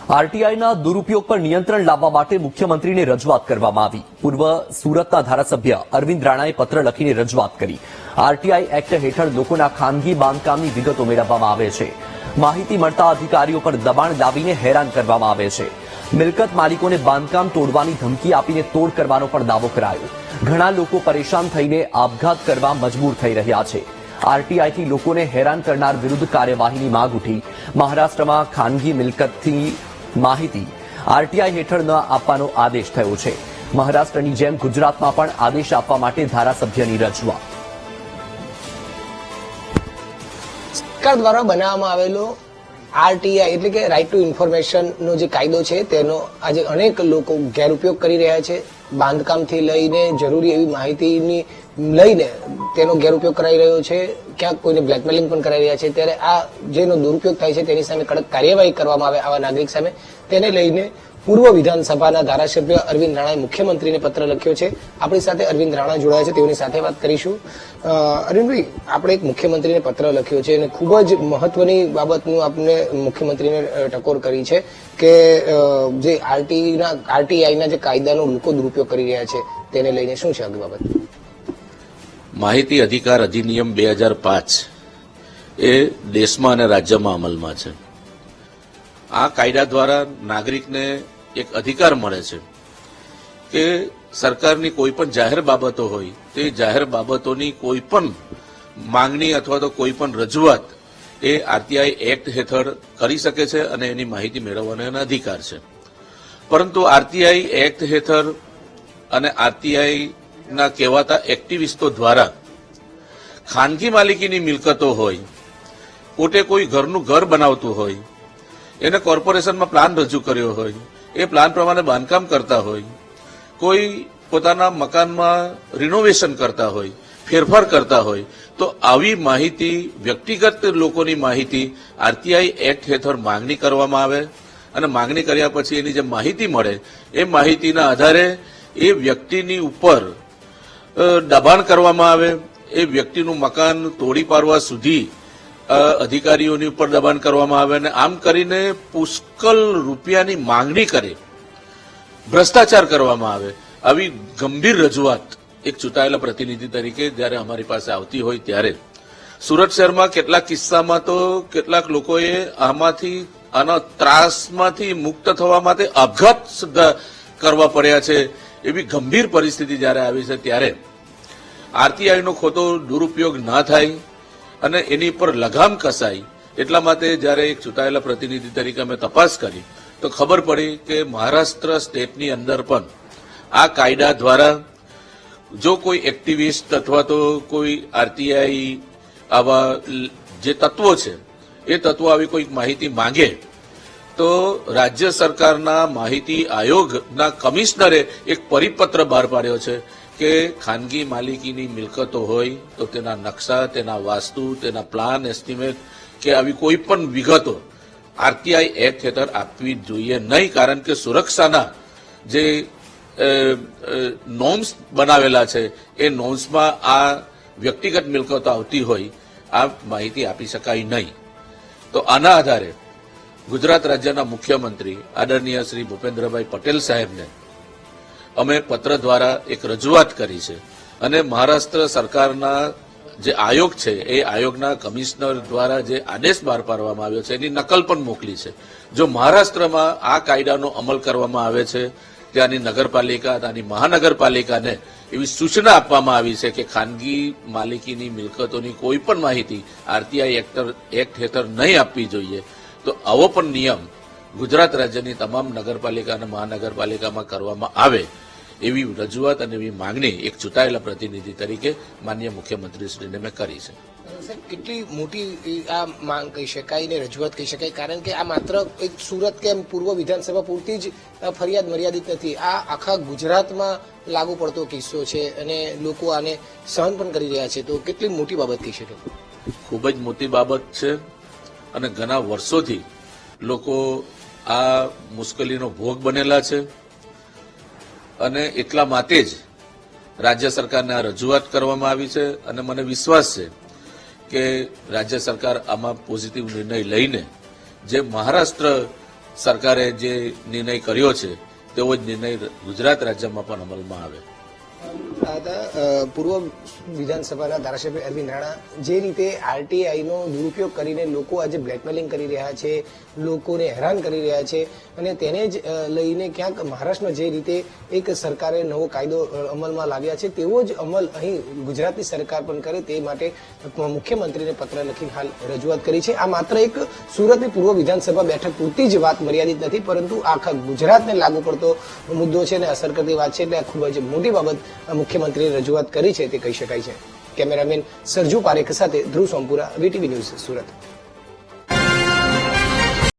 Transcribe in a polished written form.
આરટીઆઈના દુરુપયોગ પર નિયંત્રણ લાવવા માટે મુખ્યમંત્રીને રજૂઆત કરવામાં આવી. પૂર્વ સુરતના ધારાસભ્ય અરવિંદ રાણાએ પત્ર લખીને રજૂઆત કરી. આરટીઆઈ એક્ટ હેઠળ લોકોના ખાનગી બાંધકામની વિગતો મેળવવામાં આવે છે. માહિતી મળતા અધિકારીઓ પર દબાણ લાવીને હેરાન કરવામાં આવે છે. મિલકત માલિકોને બાંધકામ તોડવાની ધમકી આપીને તોડ કરવાનો પણ દાવો કરાયો. ઘણા લોકો પરેશાન થઈને આપઘાત કરવા મજબૂર થઈ રહ્યા છે. આરટીઆઈથી લોકોને હેરાન કરનાર વિરુદ્ધ કાર્યવાહીની માંગ ઉઠી. મહારાષ્ટ્રમાં ખાનગી મિલકતની માહિતી આરટીઆઈ હેઠળ ન આપવાનો આદેશ થયો છે. મહારાષ્ટ્રની જેમ ગુજરાતમાં પણ આદેશ આપવા માટે ધારાસભ્યની રજૂઆત. સરકાર દ્વારા બનાવવામાં આવેલો આરટીઆઈ એટલે કે રાઇટ ટુ ઇન્ફોર્મેશનનો જે કાયદો છે તેનો આજે અનેક લોકો ગેરઉપયોગ કરી રહ્યા છે. બાંધકામથી લઈને જરૂરી એવી માહિતીની લઈને તેનો ગેરઉપયોગ કરાઈ રહ્યો છે. ક્યાંક કોઈને બ્લેકમેલિંગ પણ કરાઈ રહ્યા છે. ત્યારે આ જેનો દુરુપયોગ થાય છે તેની સામે કડક કાર્યવાહી કરવામાં આવે આવા નાગરિક સામે, તેને લઈને પૂર્વ વિધાનસભાના ધારાસભ્ય અરવિંદ રાણાએ મુખ્યમંત્રીને પત્ર લખ્યો છે. આપણી સાથે અરવિંદ રાણા જોડાયા છે, તેઓની સાથે વાત કરીશું. અરવિંદભાઈ, આપણે એક મુખ્યમંત્રીને પત્ર લખ્યો છે અને ખૂબ જ મહત્વની બાબતનું આપણે મુખ્યમંત્રીને ટકોર કરી છે કે જે આરટીઆઈના જે કાયદાનો લોકો દુરુપયોગ કરી રહ્યા છે તેને લઈને શું છે આગળ બાબત? માહિતી અધિકાર અધિનિયમ 2005 એ દેશમાં અને રાજ્યમાં અમલમાં છે. આ કાયદા દ્વારા નાગરિકને એક અધિકાર મળે છે કે સરકારની કોઈ પણ જાહેર બાબતો હોય તે જાહેર બાબતોની કોઈ પણ માંગણી અથવા તો કોઈ પણ રજૂઆત એ આરટીઆઈ એક્ટ હેઠળ કરી શકે છે અને એની માહિતી મેળવવાનો એનો અધિકાર છે. પરંતુ આરટીઆઈ એક્ટ હેઠળ અને આરટીઆઈના કહેવાતા એક્ટિવિસ્ટો દ્વારા ખાનગી માલિકીની મિલકતો હોય, પોતે કોઈ ઘરનું ઘર બનાવતું હોય, એને કોર્પોરેશનમાં પ્લાન રજૂ કર્યો હોય, એ પ્લાન પ્રમાણે બાંધકામ કરતા હોય, કોઈ પોતાના મકાનમાં રિનોવેશન કરતા હોય, ફેરફાર કરતા હોય, તો આવી માહિતી, વ્યક્તિગત લોકોની માહિતી આરટીઆઈ એક્ટ હેઠળ માંગણી કરવામાં આવે અને માંગણી કર્યા પછી એની જે માહિતી મળે એ માહિતીના આધારે એ વ્યક્તિની ઉપર દબાણ કરવામાં આવે. એ વ્યક્તિનું મકાન તોડી પાડવા સુધી અધિકારીઓની ઉપર દબાણ કરવામાં આવે અને આમ કરીને પુષ્કળ રૂપિયાની માંગણી કરે, ભ્રષ્ટાચાર કરવામાં આવે. આવી ગંભીર રજૂઆત એક ચૂંટાયેલા પ્રતિનિધિ તરીકે જ્યારે અમારી પાસે આવતી હોય ત્યારે સુરત શહેરમાં કેટલાક કિસ્સામાં તો કેટલાક લોકોએ આના ત્રાસમાંથી મુક્ત થવા માટે આપઘાત સુદ્ધા કરવા પડ્યા છે. એવી ગંભીર પરિસ્થિતિ જ્યારે આવી છે ત્યારે આરટીઆઈનો ખોટો દુરુપયોગ ના થાય અને એની પર લગામ કસાય એટલા માટે જ્યારે એક ચૂંટાયેલા પ્રતિનિધિ તરીકે અમે તપાસ કરી તો ખબર પડી કે મહારાષ્ટ્ર સ્ટેટની અંદર પણ આ કાયદા દ્વારા જો કોઈ એક્ટિવિસ્ટ અથવા તો કોઈ આરટીઆઈ આવા જે તત્વો છે એ તત્વો આવી કોઈક માહિતી માંગે તો રાજ્ય સરકારના માહિતી આયોગના કમિશનરે એક પરિપત્ર બહાર પાડ્યો છે કે ખાનગી માલિકીની મિલકતો હોય તો તેના નકશા, તેના વાસ્તુ, તેના પ્લાન, એસ્ટિમેટ કે આવી કોઈ પણ વિગતો આરટીઆઈ એક્ટ હેઠળ આપવી જોઈએ નહીં. કારણ કે સુરક્ષાના જે નોર્મ્સ બનાવેલા છે એ નોર્મ્સમાં આ વ્યક્તિગત મિલકતો આવતી હોય આ માહિતી આપી શકાય નહીં. તો આના આધારે ગુજરાત રાજ્યના મુખ્યમંત્રી આદરણીય શ્રી ભૂપેન્દ્રભાઈ પટેલ સાહેબને અમે પત્ર દ્વારા એક રજૂઆત કરી છે અને મહારાષ્ટ્ર સરકારના જે આયોગ છે એ આયોગના કમિશનર દ્વારા જે આદેશ બહાર પાડવામાં આવ્યો છે એની નકલ પણ મોકલી છે. જો મહારાષ્ટ્રમાં આ કાયદાનો અમલ કરવામાં આવે છે ત્યાંની નગરપાલિકા, ત્યાંની મહાનગરપાલિકાને એવી સૂચના આપવામાં આવી છે કે ખાનગી માલિકીની મિલકતોની કોઈ પણ માહિતી આરટીઆઈ એક્ટ હેઠળ નહીં આપવી જોઈએ. તો આવો પણ નિયમ ગુજરાત રાજ્યની તમામ નગરપાલિકા અને મહાનગરપાલિકામાં કરવામાં આવે એવી રજૂઆત અને એવી માંગણી એક ચૂંટાયેલા પ્રતિનિધિ તરીકે માનનીય મુખ્યમંત્રીશ્રીને મેં કરી છે. સાહેબ, કેટલી મોટી આ માંગ કહી શકાય ને રજૂઆત કહી શકાય? કારણ કે આ માત્ર એક સુરત કે પૂર્વ વિધાનસભા પૂરતી જ ફરિયાદ મર્યાદિત નથી. આ આખા ગુજરાતમાં લાગુ પડતો કિસ્સો છે અને લોકો આને સહન પણ કરી રહ્યા છે. તો કેટલી મોટી બાબત કહી શકાય? ખૂબ જ મોટી બાબત છે અને ઘણા વર્ષોથી લોકો આ મુશ્કેલીનો ભોગ બનેલા છે અને એટલા માટે જ રાજ્ય સરકારને આ રજૂઆત કરવામાં આવી છે અને મને વિશ્વાસ છે કે રાજ્ય સરકાર આમાં પોઝિટિવ નિર્ણય લઈને જે મહારાષ્ટ્ર સરકારે જે નિર્ણય કર્યો છે તેવો જ નિર્ણય ગુજરાત રાજ્યમાં પણ અમલમાં આવે. પૂર્વ વિધાનસભાના ધારાસભ્ય અરવિંદ રાણા, જે રીતે આરટીઆઈ નો દુરુપયોગ કરીને લોકો આજે બ્લેકમેલિંગ કરી રહ્યા છે, લોકોને હેરાન કરી રહ્યા છે અને તેને જ લઈને ક્યાંક મહારાષ્ટ્રમાં જે રીતે એક સરકારે નવો કાયદો અમલમાં લાવ્યા છે તેવો જ અમલ અહીં ગુજરાતની સરકાર પણ કરે તે માટે મુખ્યમંત્રીને પત્ર લખીને હાલ રજૂઆત કરી છે. આ માત્ર એક સુરતની પૂર્વ વિધાનસભા બેઠક પૂરતી જ વાત મર્યાદિત નથી, પરંતુ આખા ગુજરાતને લાગુ પડતો મુદ્દો છે અને અસર કરતી વાત છે, એટલે આ ખૂબ જ મોટી બાબત મુખ્યમંત્રીએ રજૂઆત કરી છે તે કહી શકાય છે. કેમેરામેન સરજુ પારેખ સાથે ધ્રુવ સોમપુરા, વીટીવી ન્યૂઝ, સુરત.